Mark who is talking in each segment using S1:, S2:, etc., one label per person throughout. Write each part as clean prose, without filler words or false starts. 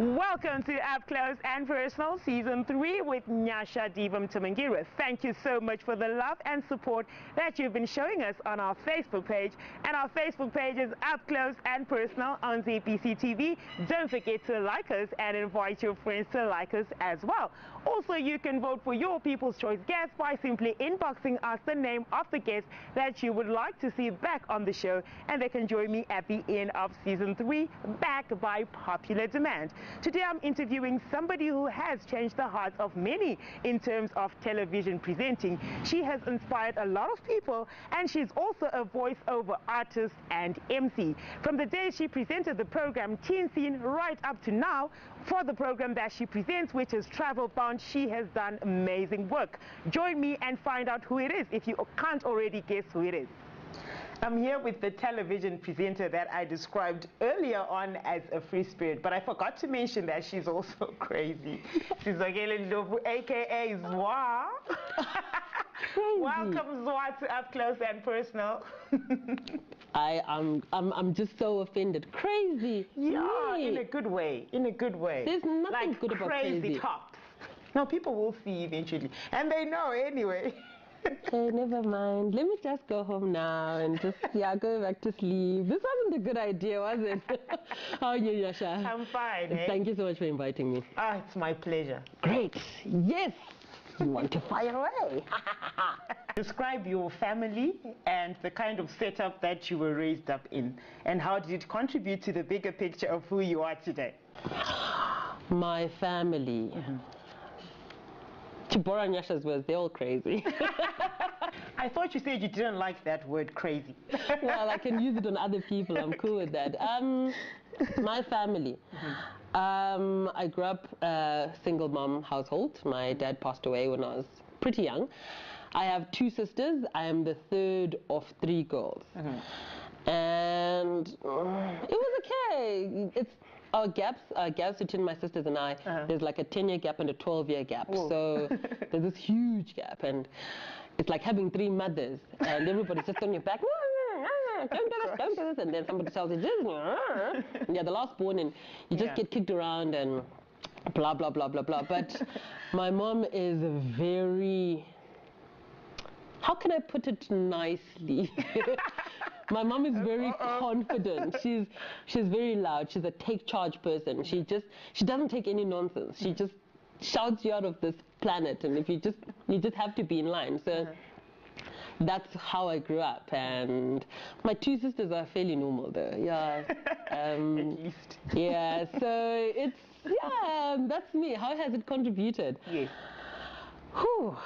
S1: Welcome to Up Close and Personal Season 3 with Nyasha Diva Mtamangira. Thank you so much for the love and support that you've been showing us on our Facebook page. And our Facebook page is Up Close and Personal on ZPC TV. Don't forget to like us and invite your friends to like us as well. Also, you can vote for your People's Choice guest by simply inboxing us the name of the guest that you would like to see back on the show, and they can join me at the end of Season 3, back by popular demand. Today I'm interviewing somebody who has changed the hearts of many in terms of television presenting. She has inspired a lot of people, and she's also a voiceover artist and MC. From the day she presented the program Teen Scene right up to now, for the program that she presents, which is Travel Bound, she has done amazing work. Join me and find out who it is if you can't already guess who it is. I'm here with the television presenter that I described earlier on as a free spirit, but I forgot to mention that she's also crazy. Sizwakele Ndlovu, aka Zwa. Welcome, Zwa, to Up Close and Personal.
S2: I'm just so offended. Crazy.
S1: Yeah,
S2: really?
S1: In a good way. In a good way.
S2: There's nothing
S1: like
S2: good about crazy.
S1: Tops. No, people will see eventually, and they know anyway.
S2: Okay, never mind. Let me just go home now and just, go back to sleep. This wasn't a good idea, was it? How are you, Yasha?
S1: I'm fine.
S2: Thank you so much for inviting me.
S1: It's my pleasure.
S2: Great. Yes. You want to fire away.
S1: Describe your family and the kind of setup that you were raised up in, and how did it contribute to the bigger picture of who you are today?
S2: My family. To borrow Nyasha's words, they're all crazy.
S1: I thought you said you didn't like that word, crazy.
S2: Well, I can use it on other people. I'm cool with that. My family. I grew up a single mom household. My dad passed away when I was pretty young. I have two sisters. I am the third of three girls. And it was okay. Our gaps between my sisters and I, there's like a 10-year gap and a 12-year gap. Whoa. So there's this huge gap, and it's like having three mothers, and everybody's just on your back. Don't do this, don't do this, and then somebody tells you this, and you're the last born, and you just get kicked around and blah blah blah blah blah. But my mom is very, how can I put it nicely? My mom is very confident. She's very loud. She's a take charge person. She doesn't take any nonsense. She just shouts you out of this planet, and if you just have to be in line. So that's how I grew up. And my two sisters are fairly normal though. Yeah.
S1: At least.
S2: Yeah. So that's me. How has it contributed?
S1: Yes.
S2: Whew.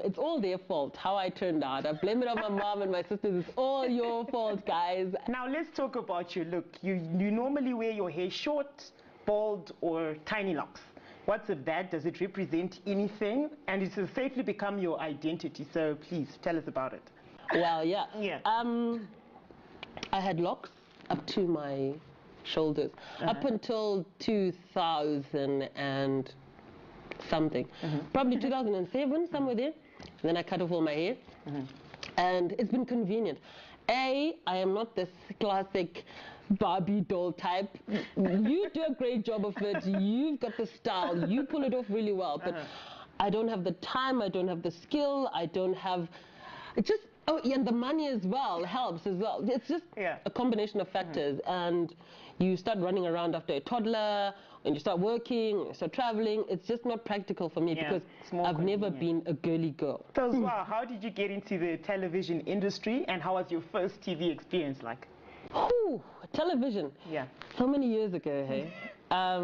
S2: It's all their fault, how I turned out. I blame it on my mom and my sisters. It's all your fault, guys.
S1: Now let's talk about your look. You normally wear your hair short, bald, or tiny locks. What's with that? Does it represent anything? And it has safely become your identity. So please tell us about it.
S2: Well, yeah.
S1: Yeah.
S2: I had locks up to my shoulders up until 2000 and something, probably 2007, somewhere there. Then I cut off all my hair, and it's been convenient. I am not this classic Barbie doll type. You do a great job of it. You've got the style. You pull it off really well. But I don't have the time. I don't have the skill. I don't have. It just. Oh, yeah, and the money as well helps as well. It's just a combination of factors, and you start running around after a toddler, and you start working, you start traveling. It's just not practical for me because I've never been a girly girl.
S1: So, Zwa, how did you get into the television industry, and how was your first TV experience like?
S2: Ooh, television.
S1: Yeah.
S2: So many years ago, hey?
S1: I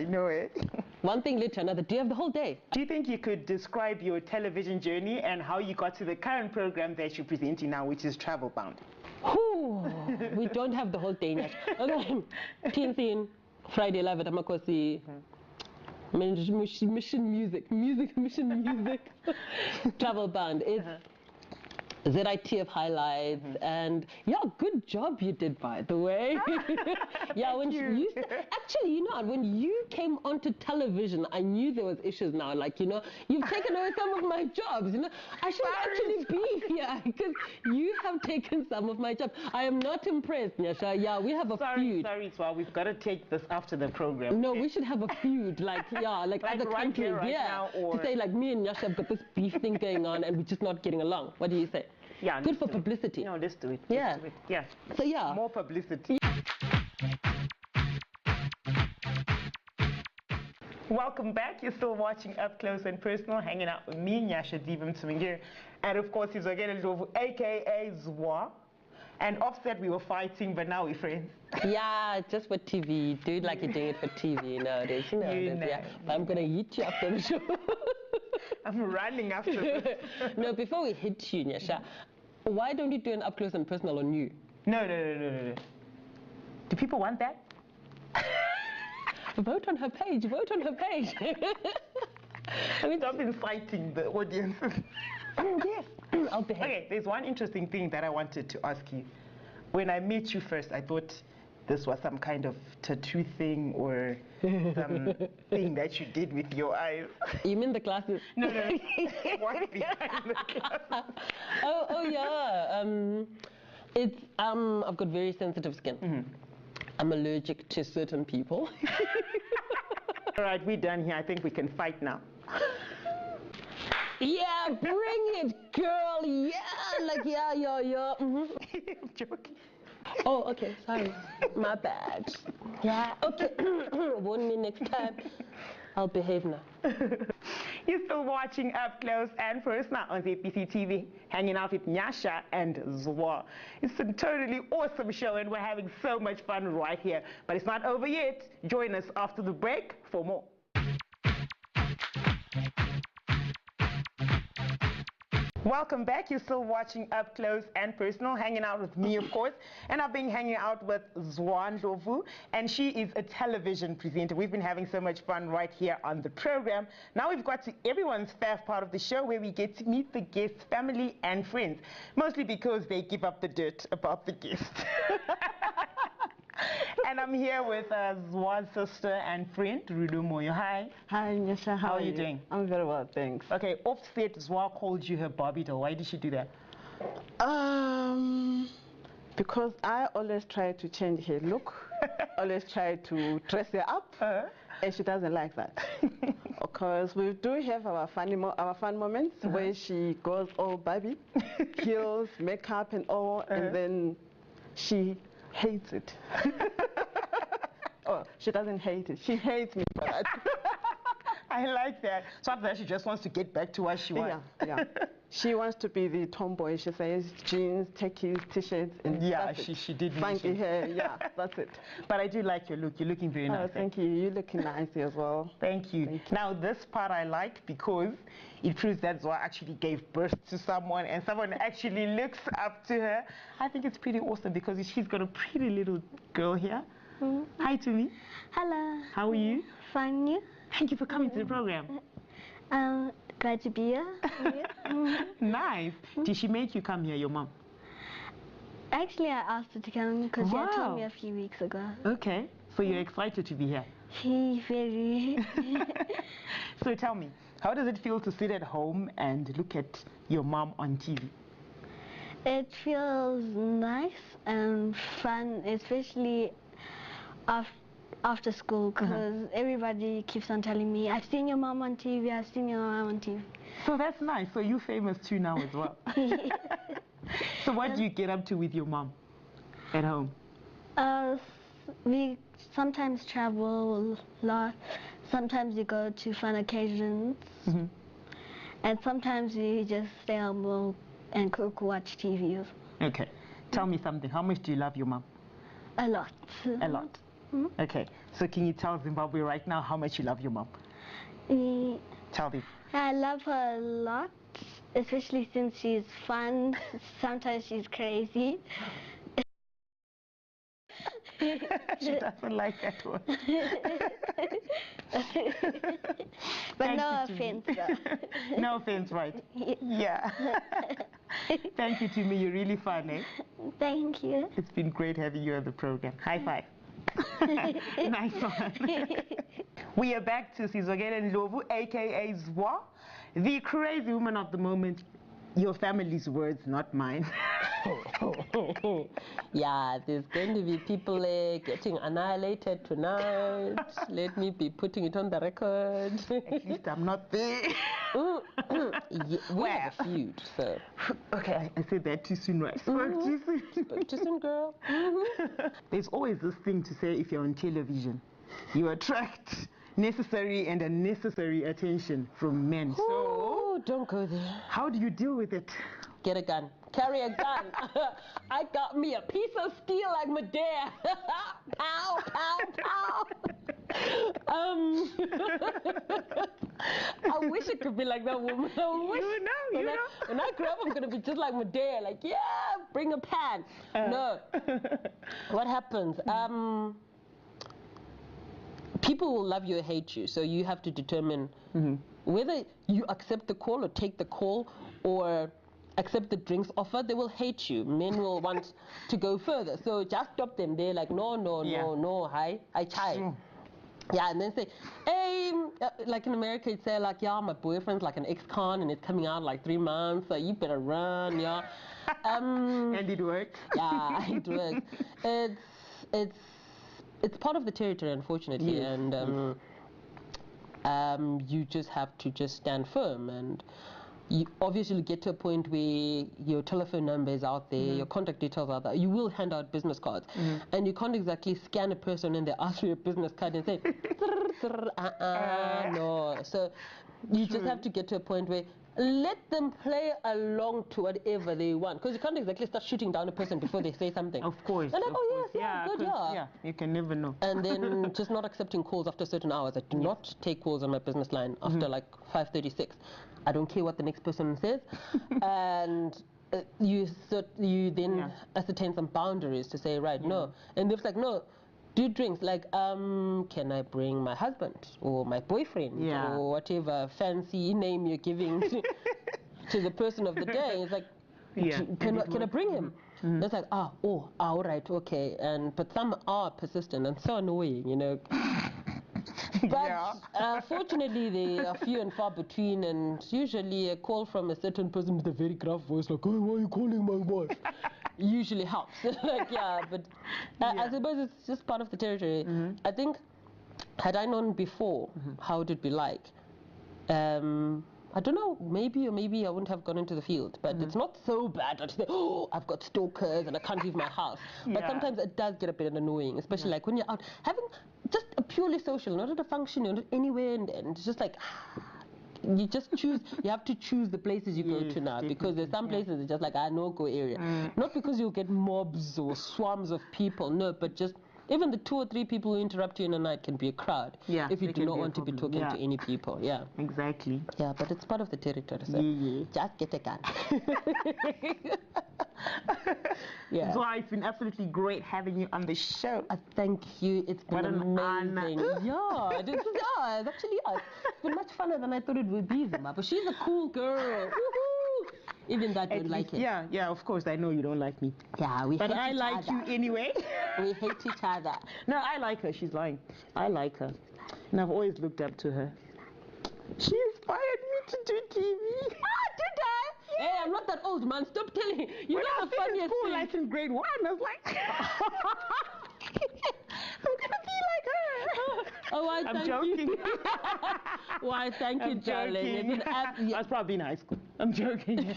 S1: know it.
S2: One thing led to another. Do you have the whole day?
S1: Do you think you could describe your television journey and how you got to the current program that you're presenting now, which is Travel Bound?
S2: Ooh, we don't have the whole day yet. Okay. Teen Scene, Friday Live at Amakosi. Mission music. Travel Bound. ZIT of highlights, and yeah, good job you did, by the way. Yeah, when you actually, you know, when you came onto television, I knew there was issues now. Like, you know, you've taken away some of my jobs. You know, I should actually be here because you have taken some of my jobs. I am not impressed, Nyasha. Yeah, we have a feud.
S1: Sorry, Swa, we've got to take this after the program.
S2: No, we should have a feud, like like other
S1: right
S2: countries,
S1: here, right now, or...
S2: to say like me and Nyasha have got this beef thing going on, and we're just not getting along. What do you say?
S1: Yeah,
S2: good for publicity.
S1: No, let's do it.
S2: Yeah.
S1: Let's do it. Yeah.
S2: So yeah.
S1: More publicity. Welcome back. You're still watching Up Close and Personal, hanging out with me, Nyasha Diva Mtumengiri, and of course Sizwakele Ndlovu, aka Zwa. And offset, we were fighting, but now we're friends.
S2: Yeah, just for TV. Do it like you're doing it for TV nowadays. You know, yeah. But I'm gonna hit you after the show.
S1: I'm running after this.
S2: No, before we hit you, Nyasha, why don't you do an Up Close and Personal on you?
S1: No. Do people want that?
S2: Vote on her page. Vote on her page.
S1: I mean, stop inciting the audience.
S2: Yes, I'll behave.
S1: Okay, there's one interesting thing that I wanted to ask you. When I met you first, I thought this was some kind of tattoo thing or some thing that you did with your eyes.
S2: You mean the glasses?
S1: No. What's behind the glasses?
S2: Oh yeah. It's I've got very sensitive skin. Mm-hmm. I'm allergic to certain people.
S1: All right, we're done here. I think we can fight now.
S2: Yeah, bring it, girl. Yeah, like yeah. Mm-hmm.
S1: I'm joking.
S2: Oh, okay, sorry. My bad. Yeah, okay. Warn me next time. I'll behave now.
S1: You're still watching Up Close and Personal on ZPC TV, hanging out with Nyasha and Zwa. It's a totally awesome show, and we're having so much fun right here. But it's not over yet. Join us after the break for more. Welcome back. You're still watching Up Close and Personal, hanging out with me, of course. And I've been hanging out with Sizwakele Ndlovu, and she is a television presenter. We've been having so much fun right here on the program. Now we've got to everyone's favorite part of the show, where we get to meet the guests' family and friends, mostly because they give up the dirt about the guests. And I'm here with Zwa's sister and friend, Rudu Moyo. Hi.
S3: Hi, Nyasha.
S1: How are you doing?
S3: I'm very well, thanks.
S1: Okay, offset, Zwa called you her Barbie doll. Why did she do that?
S3: Because I always try to change her look, always try to dress her up, and she doesn't like that. Because we do have our fun moments where she goes all Barbie, heels, makeup, and all, and then she hates it. Oh, she doesn't hate it. She hates me for that.
S1: I like that. So after that, she just wants to get back to what she wants.
S3: Yeah. She wants to be the tomboy. She says jeans, techies, t-shirts, and
S1: yeah, she did
S3: funky hair. Yeah, that's it.
S1: But I do like your look. You're looking very nice.
S3: Oh, thank you. You're looking nice as well.
S1: Thank you. Now this part I like because it proves that Zwa actually gave birth to someone, and someone actually looks up to her. I think it's pretty awesome because she's got a pretty little girl here. Mm-hmm. Hi to me.
S4: Hello.
S1: How are you?
S4: Fine, you?
S1: Thank you for coming to the program.
S4: Glad to be here.
S1: Nice. Did she make you come here, your mom?
S4: Actually, I asked her to come because she had told me a few weeks ago.
S1: Okay. So you're excited to be here?
S4: Very.
S1: So tell me, how does it feel to sit at home and look at your mom on TV?
S4: It feels nice and fun, especially after school, because everybody keeps on telling me, I've seen your mom on TV, I've seen your mom on TV.
S1: So that's nice. So you're famous too now as well. So what do you get up to with your mom at home?
S4: We sometimes travel a lot. Sometimes we go to fun occasions. Mm-hmm. And sometimes we just stay home and cook, watch TV.
S1: Okay. Tell me something. How much do you love your mom?
S4: A lot.
S1: A lot? Mm-hmm. Okay. So can you tell Zimbabwe right now how much you love your mom? Tell me.
S4: I love her a lot, especially since she's fun. Sometimes she's crazy.
S1: She doesn't like that one.
S4: But no offense, though.
S1: No offense, right? Yeah. Thank you, Timmy. You're really fun, eh?
S4: Thank you.
S1: It's been great having you on the program. High five. Nice one. We are back to Sizwakele Ndlovu, aka Zwa, the crazy woman of the moment. Your family's words, not mine.
S2: Yeah, there's going to be people getting annihilated tonight. Let me be putting it on the record.
S1: At least I'm not there.
S2: Yeah, we have a feud, so.
S1: Okay, I said that too soon, right? Spoke too soon.
S2: Spoke too soon, girl.
S1: There's always this thing to say if you're on television. You attract necessary and unnecessary attention from men.
S2: Oh, don't go there.
S1: How do you deal with it?
S2: Get a gun. Carry a gun. I got me a piece of steel like Medea. Pow, pow, pow. I wish it could be like that woman. When I grow up, I'm going to be just like Medea. Like, yeah, bring a pan. No. What happens? People will love you or hate you, so you have to determine whether you accept the call or take the call or accept the drinks offer. They will hate you. Men will want to go further, so just stop them. They're like, no, hi, I try. Yeah, and then say, hey, like in America, you'd say like, yeah, my boyfriend's like an ex-con and it's coming out in like 3 months, so you better run, yeah.
S1: And it works.
S2: Yeah, it works. It's part of the territory, unfortunately,
S1: yes.
S2: And you just have to just stand firm, and you obviously get to a point where your telephone number is out there, your contact details are there. You will hand out business cards, and you can't exactly scan a person and they ask for your business card and say, no. So you just have to get to a point where let them play along to whatever they want, because you can't exactly start shooting down a person before they say something.
S1: Of course.
S2: And like, oh yes, yeah, good, yeah.
S1: Yeah, you can never know.
S2: And then just not accepting calls after certain hours. I do not take calls on my business line after like 5:36. I don't care what the next person says. And you then ascertain some boundaries to say, right, no. And they're like, no, do drinks, like, can I bring my husband or my boyfriend or whatever fancy name you're giving to the person of the day? It's like, can I bring him? It's like, all right, okay. But some are persistent and so annoying, you know. But fortunately, they are few and far between, and usually a call from a certain person with a very gruff voice, like, oh, why are you calling my wife? Usually helps. Like, but I suppose it's just part of the territory. I think, had I known before how it would be like, I don't know, maybe I wouldn't have gone into the field, but it's not so bad that you say, oh, I've got stalkers and I can't leave my house. But sometimes it does get a bit annoying, especially like when you're out having just a purely social, not at a function, not anywhere, and it's just like, you just choose, you have to choose the places you go to now, because there's some places it's just like a no-go area. Not because you'll get mobs or swarms of people, no, but just even the 2 or 3 people who interrupt you in a night can be a crowd if you do not want to be talking to any people.
S1: Exactly.
S2: Yeah, but it's part of the territory, so just get a gun.
S1: So it's been absolutely great having you on the show.
S2: Thank you. It's been amazing.
S1: Honor.
S2: It's actually it's been much funner than I thought it would be, Zuma. But she's a cool girl. Woohoo! Even that don't like it.
S1: Yeah, of course. I know you don't like me.
S2: Yeah, we hate each other.
S1: But I like you anyway.
S2: We hate each other.
S1: No, I like her. She's lying. I like her. And I've always looked up to her. She inspired me to do TV.
S2: Did I? Hey, I'm not that old, man. Stop telling me. You know the funniest thing.
S1: Like in grade 1, I was like, I'm gonna be like her.
S2: Oh,
S1: I'm joking.
S2: Why, thank you, darling.
S1: I was probably in high school. I'm joking.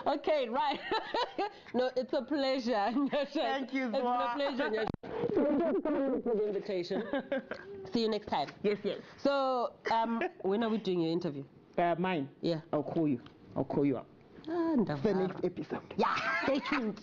S2: Okay, right. No, it's a pleasure.
S1: Thank you,
S2: It's a pleasure. For the invitation. See you next time.
S1: Yes.
S2: So, when are we doing your interview?
S1: Mine?
S2: Yeah.
S1: I'll call you up. The next episode.
S2: Yeah, stay tuned.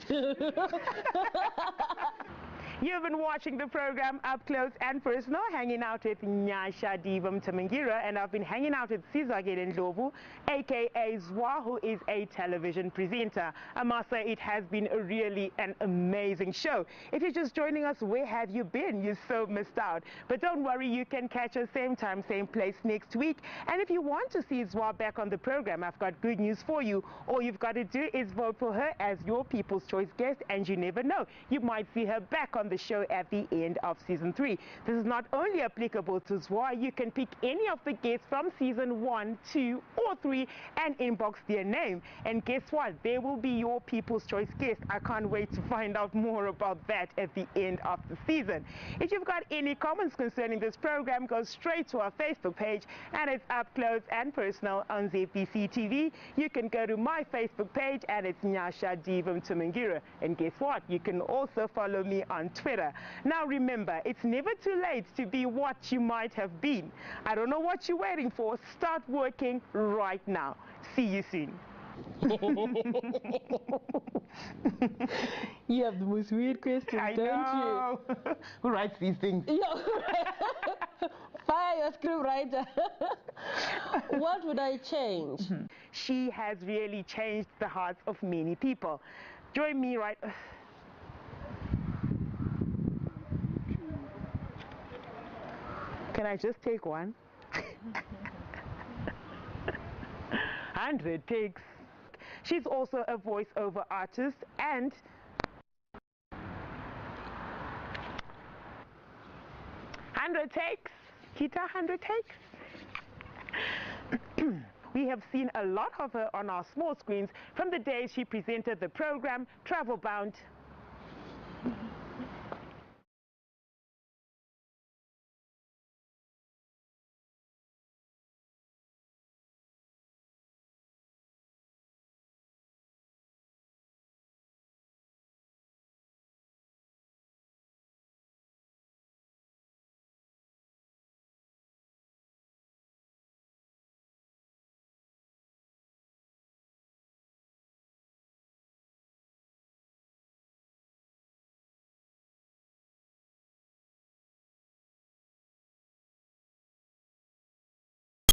S1: You've been watching the program Up Close and Personal, hanging out with Nyasha Diva Mtamangira, and I've been hanging out with Sizwakele Ndlovu, aka Zwa, who is a television presenter. I must say it has been really an amazing show. If you're just joining us, where have you been? You're so missed out. But don't worry, you can catch us same time, same place next week. And if you want to see Zwa back on the program, I've got good news for you. All you've got to do is vote for her as your People's Choice guest, and you never know, you might see her back on the show at the end of season 3. This is not only applicable to Zwa, you can pick any of the guests from season 1, 2 or 3 and inbox their name. And guess what? They will be your People's Choice guest. I can't wait to find out more about that at the end of the season. If you've got any comments concerning this program, go straight to our Facebook page, and it's Up Close and Personal on ZPC TV. You can go to my Facebook page, and it's Nyasha Diva Mtamangira. And guess what? You can also follow me on Twitter. Now remember, it's never too late to be what you might have been. I don't know what you're waiting for. Start working right now. See you soon.
S2: You have the most weird questions, don't you?
S1: Who writes these things?
S2: Fire your script writer. What would I change?
S1: She has really changed the hearts of many people. Join me right... Can I just take one? 100 takes. She's also a voiceover artist and 100 takes. Kita, 100 takes. We have seen a lot of her on our small screens from the day she presented the program Travel Bound.